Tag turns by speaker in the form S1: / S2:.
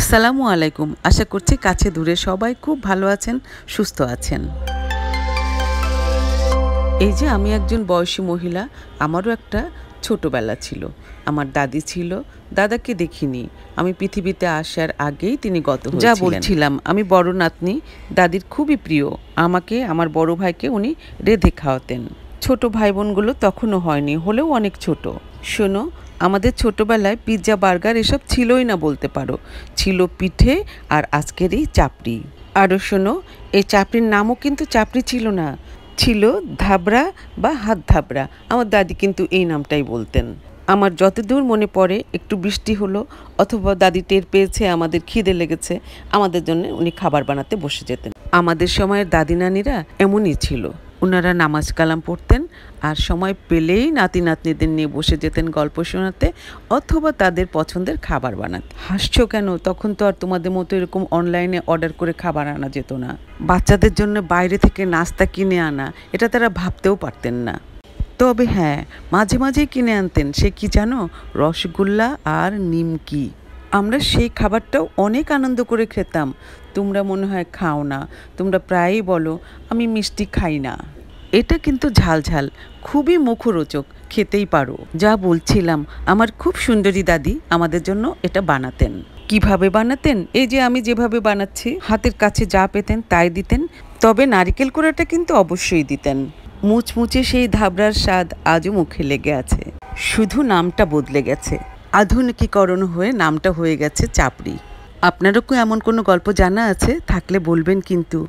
S1: আসসালামু আলাইকুম। আশা করছি কাছে দূরে সবাই খুব ভালো আছেন, সুস্থ আছেন। এই যে আমি একজন বয়সী মহিলা, আমারও একটা ছোটবেলা ছিল। আমার দাদি ছিল, দাদাকে দেখিনি। আমি পৃথিবীতে আসার আগেই তিনি গত হয়েছিলেন। যা বলছিলাম, আমি বড় নাতনি, দাদির খুবই প্রিয়। আমাকে, আমার বড় ভাইকে উনি রেঁধে খাওয়াতেন। ছোট ভাই বোনগুলো তখনও হয়নি, হলেও অনেক ছোট। শোনো, আমাদের ছোটবেলায় পিৎজা, বার্গার এসব ছিলই না বলতে পারো। ছিল পিঠে আর আজকের এই চাপড়ি। আরও শোনো, এই চাপড়ির নামও কিন্তু চাপড়ি ছিল না, ছিল ধাবড়া বা হাত ধাবড়া। আমার দাদি কিন্তু এই নামটাই বলতেন। আমার যতদূর মনে পড়ে, একটু বৃষ্টি হলো অথবা দাদি টের পেয়েছে আমাদের খিদে লেগেছে, আমাদের জন্য উনি খাবার বানাতে বসে যেতেন। আমাদের সময়ের দাদি নানিরা এমনই ছিল। ওনারা নামাজ কালাম পড়তেন আর সময় পেলেই নাতি নাতনিদের নিয়ে বসে যেতেন গল্প শোনাতে অথবা তাদের পছন্দের খাবার বানাতে। হাসছো কেন? তখন তো আর তোমাদের মতো এরকম অনলাইনে অর্ডার করে খাবার আনা যেত না। বাচ্চাদের জন্য বাইরে থেকে নাস্তা কিনে আনা, এটা তারা ভাবতেও পারতেন না। তবে হ্যাঁ, মাঝে মাঝেই কিনে আনতেন। সে কি জানো? রসগোল্লা আর নিমকি। আমরা সেই খাবারটাও অনেক আনন্দ করে খেতাম। তোমরা মনে হয় খাও না, তোমরা প্রায়ই বলো আমি মিষ্টি খাই না। এটা কিন্তু ঝাল ঝাল, খুবই মুখরোচক, খেতেই পারো। যা বলছিলাম, আমার খুব সুন্দরী দাদি আমাদের জন্য এটা বানাতেন। কিভাবে বানাতেন? এই যে আমি যেভাবে বানাচ্ছি, হাতের কাছে যা পেতেন তাই দিতেন, তবে নারিকেল কোড়াটা কিন্তু অবশ্যই দিতেন। মুচমুচে সেই ধাবড়ার স্বাদ আজও মুখে লেগে আছে, শুধু নামটা বদলে গেছে। আধুনিকীকরণ হয়ে নামটা হয়ে গেছে চাপড়ি। আপনারও কি এমন কোনো গল্প জানা আছে? থাকলে বলবেন কিন্তু।